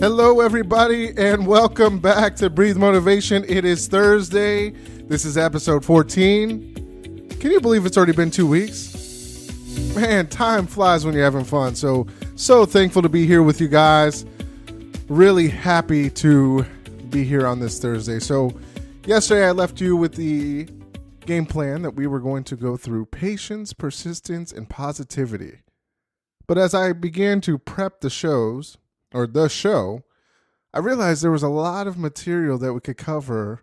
Hello, everybody, and welcome back to Breathe Motivation. It is Thursday. This is episode 14. Can you believe it's already been 2 weeks? Man, time flies when you're having fun. So thankful to be here with you guys. Really happy to be here on this Thursday. So yesterday I left you with the game plan that we were going to go through patience, persistence, and positivity. But as I began to prep the show, I realized there was a lot of material that we could cover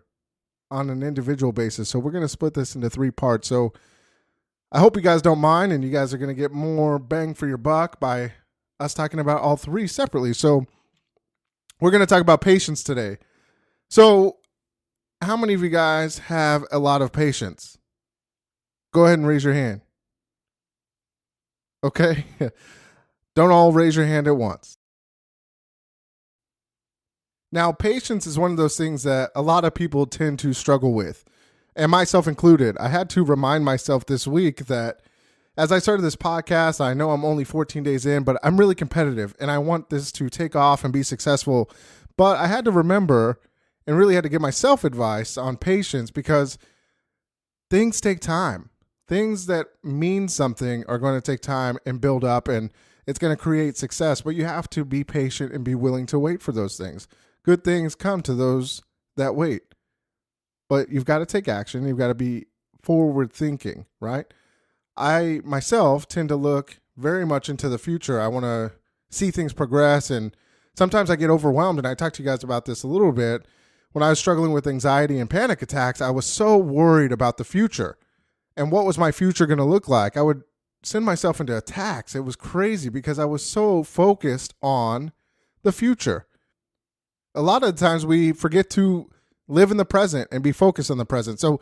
on an individual basis. So we're going to split this into 3 parts. So I hope you guys don't mind, and you guys are going to get more bang for your buck by us talking about all 3 separately. So we're going to talk about patience today. So how many of you guys have a lot of patience? Go ahead and raise your hand. Okay. Don't all raise your hand at once. Now, patience is one of those things that a lot of people tend to struggle with, and myself included. I had to remind myself this week that as I started this podcast, I know I'm only 14 days in, but I'm really competitive, and I want this to take off and be successful. But I had to remember and really had to give myself advice on patience because things take time. Things that mean something are going to take time and build up, and it's going to create success, but you have to be patient and be willing to wait for those things. Good things come to those that wait, but you've got to take action. You've got to be forward thinking, right? I myself tend to look very much into the future. I want to see things progress, and sometimes I get overwhelmed, and I talked to you guys about this a little bit. When I was struggling with anxiety and panic attacks, I was so worried about the future and what was my future going to look like. I would send myself into attacks. It was crazy because I was so focused on the future. A lot of the times we forget to live in the present and be focused on the present. So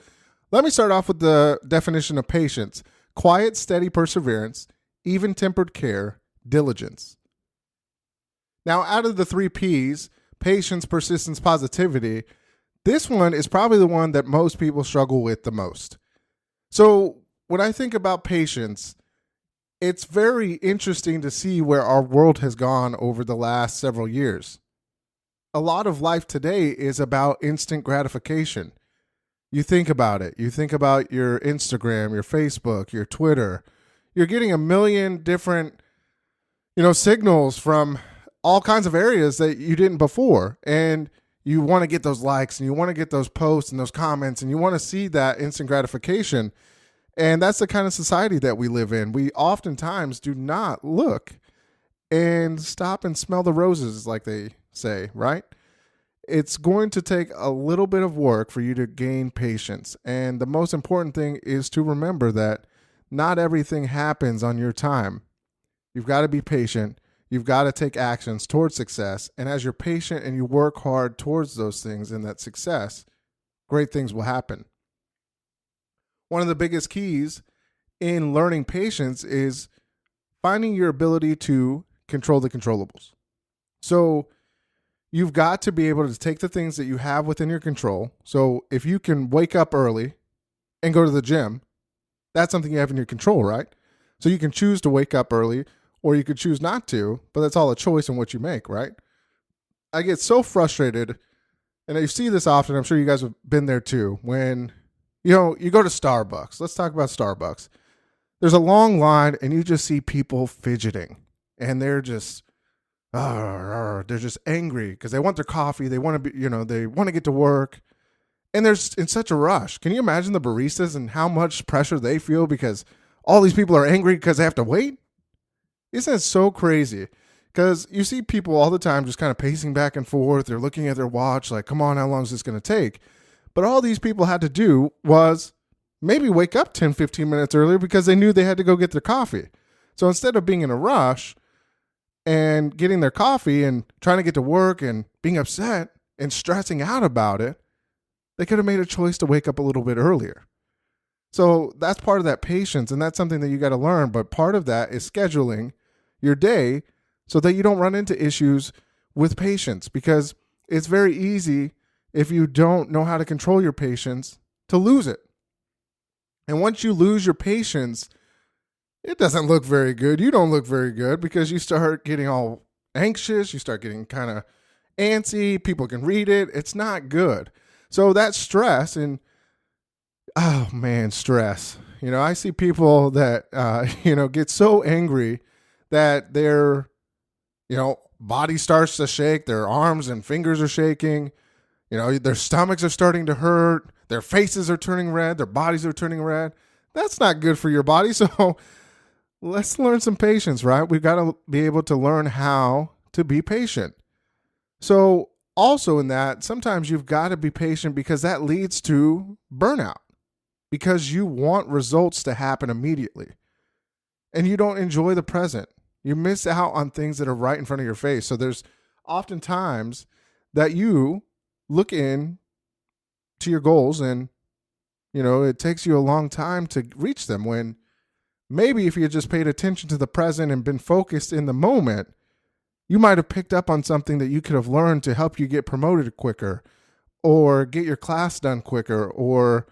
let me start off with the definition of patience: quiet, steady perseverance, even-tempered care, diligence. Now, out of the 3 P's, patience, persistence, positivity, this one is probably the one that most people struggle with the most. So when I think about patience, it's very interesting to see where our world has gone over the last several years. A lot of life today is about instant gratification. You think about it. You think about your Instagram, your Facebook, your Twitter. You're getting a million different, signals from all kinds of areas that you didn't before. And you want to get those likes and you want to get those posts and those comments and you want to see that instant gratification. And that's the kind of society that we live in. We oftentimes do not look and stop and smell the roses, like they say, right? It's going to take a little bit of work for you to gain patience. And the most important thing is to remember that not everything happens on your time. You've got to be patient. You've got to take actions towards success. And as you're patient and you work hard towards those things and that success, great things will happen. One of the biggest keys in learning patience is finding your ability to control the controllables. So you've got to be able to take the things that you have within your control. So if you can wake up early and go to the gym, that's something you have in your control, right? So you can choose to wake up early or you could choose not to, but that's all a choice in what you make, right? I get so frustrated, and I see this often. I'm sure you guys have been there too. When, you go to Starbucks. Let's talk about Starbucks. There's a long line and you just see people fidgeting and they're just angry because they want their coffee. They want to be, they want to get to work, and they're in such a rush. Can you imagine the baristas and how much pressure they feel because all these people are angry because they have to wait? Isn't it so crazy? Because you see people all the time just kind of pacing back and forth. They're looking at their watch like, come on, how long is this going to take? But all these people had to do was maybe wake up 10, 15 minutes earlier because they knew they had to go get their coffee. So instead of being in a rush and getting their coffee and trying to get to work and being upset and stressing out about it, they could have made a choice to wake up a little bit earlier. So that's part of that patience, and that's something that you got to learn. But part of that is scheduling your day so that you don't run into issues with patience, because it's very easy, if you don't know how to control your patience, to lose it. And once you lose your patience, it doesn't look very good. You don't look very good because you start getting all anxious. You start getting kind of antsy. People can read it. It's not good. So that stress and, oh man, stress. I see people that, get so angry that their, body starts to shake. Their arms and fingers are shaking. Their stomachs are starting to hurt. Their faces are turning red. Their bodies are turning red. That's not good for your body. So let's learn some patience, right? We've got to be able to learn how to be patient. So also in that, sometimes you've got to be patient because that leads to burnout because you want results to happen immediately and you don't enjoy the present. You miss out on things that are right in front of your face. So there's oftentimes that you look in to your goals and, it takes you a long time to reach them when maybe if you had just paid attention to the present and been focused in the moment, you might have picked up on something that you could have learned to help you get promoted quicker or get your class done quicker or,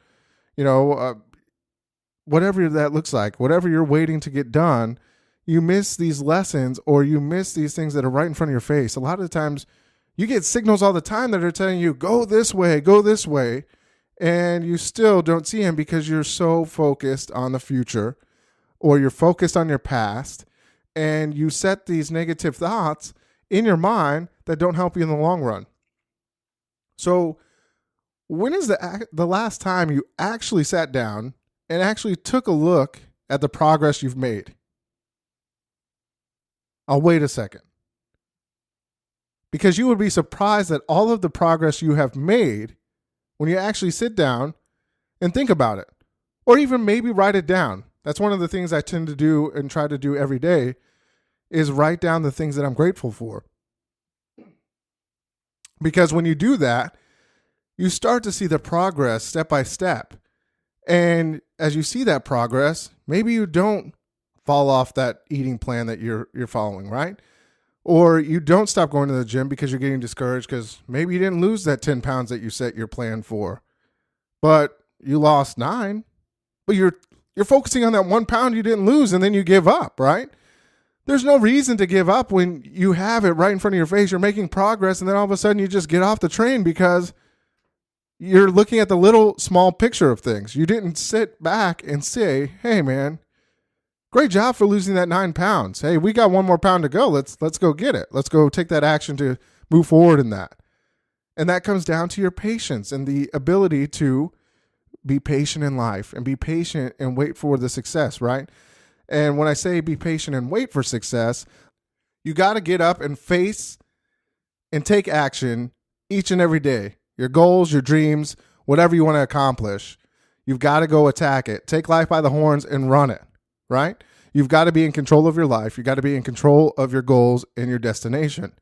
whatever that looks like, whatever you're waiting to get done, you miss these lessons or you miss these things that are right in front of your face. A lot of the times you get signals all the time that are telling you, go this way, and you still don't see them because you're so focused on the future or you're focused on your past and you set these negative thoughts in your mind that don't help you in the long run. So when is the last time you actually sat down and actually took a look at the progress you've made? I'll wait a second. Because you would be surprised at all of the progress you have made when you actually sit down and think about it. Or even maybe write it down. That's one of the things I tend to do and try to do every day is write down the things that I'm grateful for. Because when you do that, you start to see the progress step by step. And as you see that progress, maybe you don't fall off that eating plan that you're following, right? Or you don't stop going to the gym because you're getting discouraged because maybe you didn't lose that 10 pounds that you set your plan for, but you lost 9, but you're focusing on that 1 pound you didn't lose and then you give up, right? There's no reason to give up when you have it right in front of your face. You're making progress and then all of a sudden you just get off the train because you're looking at the little small picture of things. You didn't sit back and say, hey man, great job for losing that 9 pounds. Hey, we got 1 more pound to go. Let's go get it. Let's go take that action to move forward in that. And that comes down to your patience and the ability to be patient in life and be patient and wait for the success, right? And when I say be patient and wait for success, you got to get up and face and take action each and every day. Your goals, your dreams, whatever you want to accomplish, you've got to go attack it. Take life by the horns and run it. Right? You've got to be in control of your life. You've got to be in control of your goals and your destination.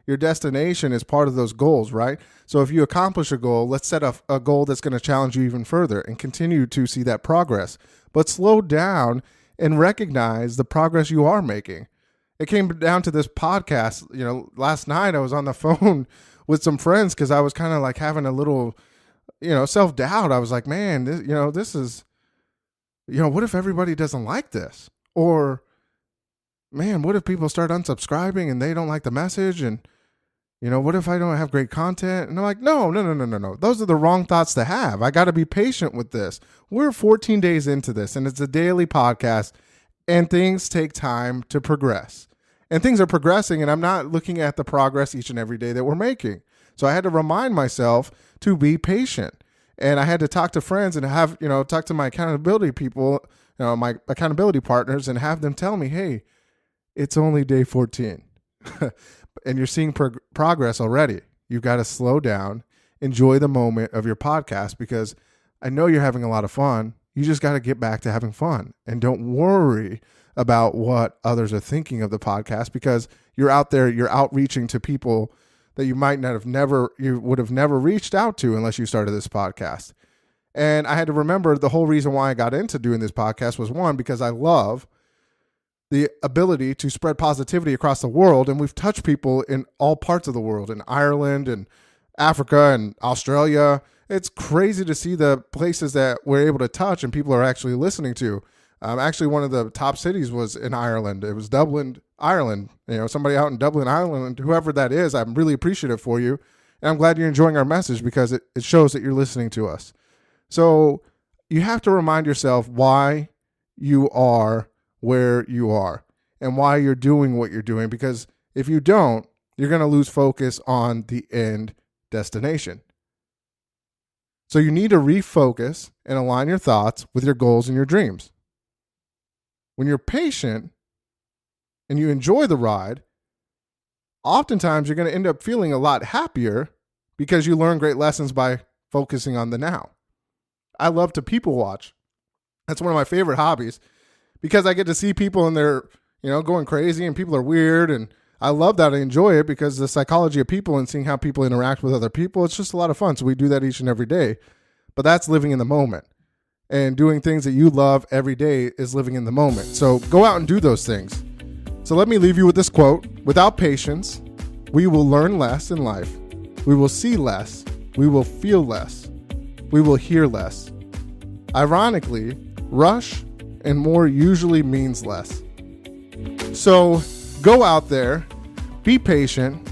Your destination is part of those goals, right? So if you accomplish a goal, let's set a goal that's going to challenge you even further and continue to see that progress. But slow down and recognize the progress you are making. It came down to this podcast. Last night I was on the phone with some friends because I was kind of like having a little, self-doubt. I was like, man, this is... what if everybody doesn't like this? Or, man, what if people start unsubscribing and they don't like the message? And, what if I don't have great content? And I'm like, no. Those are the wrong thoughts to have. I got to be patient with this. We're 14 days into this and it's a daily podcast and things take time to progress. And things are progressing and I'm not looking at the progress each and every day that we're making. So I had to remind myself to be patient. And I had to talk to friends and have, talk to my accountability people, my accountability partners and have them tell me, hey, it's only day 14 and you're seeing progress already. You've got to slow down, enjoy the moment of your podcast because I know you're having a lot of fun. You just got to get back to having fun and don't worry about what others are thinking of the podcast because you're out there, you're outreaching to people that you would have never reached out to unless you started this podcast. And I had to remember the whole reason why I got into doing this podcast was one, because I love the ability to spread positivity across the world. And we've touched people in all parts of the world, in Ireland and Africa and Australia. It's crazy to see the places that we're able to touch and people are actually listening to. Actually, one of the top cities was in Ireland. It was Dublin, Ireland. Somebody out in Dublin, Ireland, whoever that is, I'm really appreciative for you. And I'm glad you're enjoying our message because it shows that you're listening to us. So you have to remind yourself why you are where you are and why you're doing what you're doing, because if you don't, you're going to lose focus on the end destination. So you need to refocus and align your thoughts with your goals and your dreams. When you're patient and you enjoy the ride, oftentimes you're going to end up feeling a lot happier because you learn great lessons by focusing on the now. I love to people watch. That's one of my favorite hobbies because I get to see people and they're, going crazy and people are weird. And I love that. I enjoy it because the psychology of people and seeing how people interact with other people, it's just a lot of fun. So we do that each and every day. But that's living in the moment. And doing things that you love every day is living in the moment. So go out and do those things. So let me leave you with this quote. Without patience, we will learn less in life. We will see less. We will feel less. We will hear less. Ironically, rush and more usually means less. So go out there, be patient,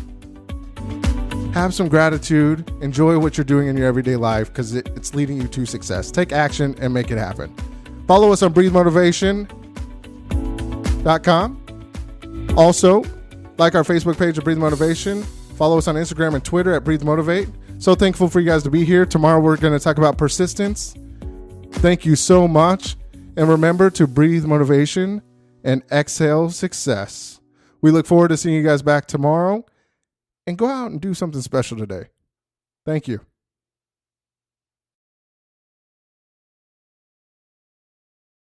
have some gratitude, enjoy what you're doing in your everyday life because it's leading you to success. Take action and make it happen. Follow us on breathemotivation.com. Also, like our Facebook page of Breathe Motivation. Follow us on Instagram and Twitter at Breathe Motivate. So thankful for you guys to be here. Tomorrow we're going to talk about persistence. Thank you so much. And remember to breathe motivation and exhale success. We look forward to seeing you guys back tomorrow. And go out and do something special today. Thank you.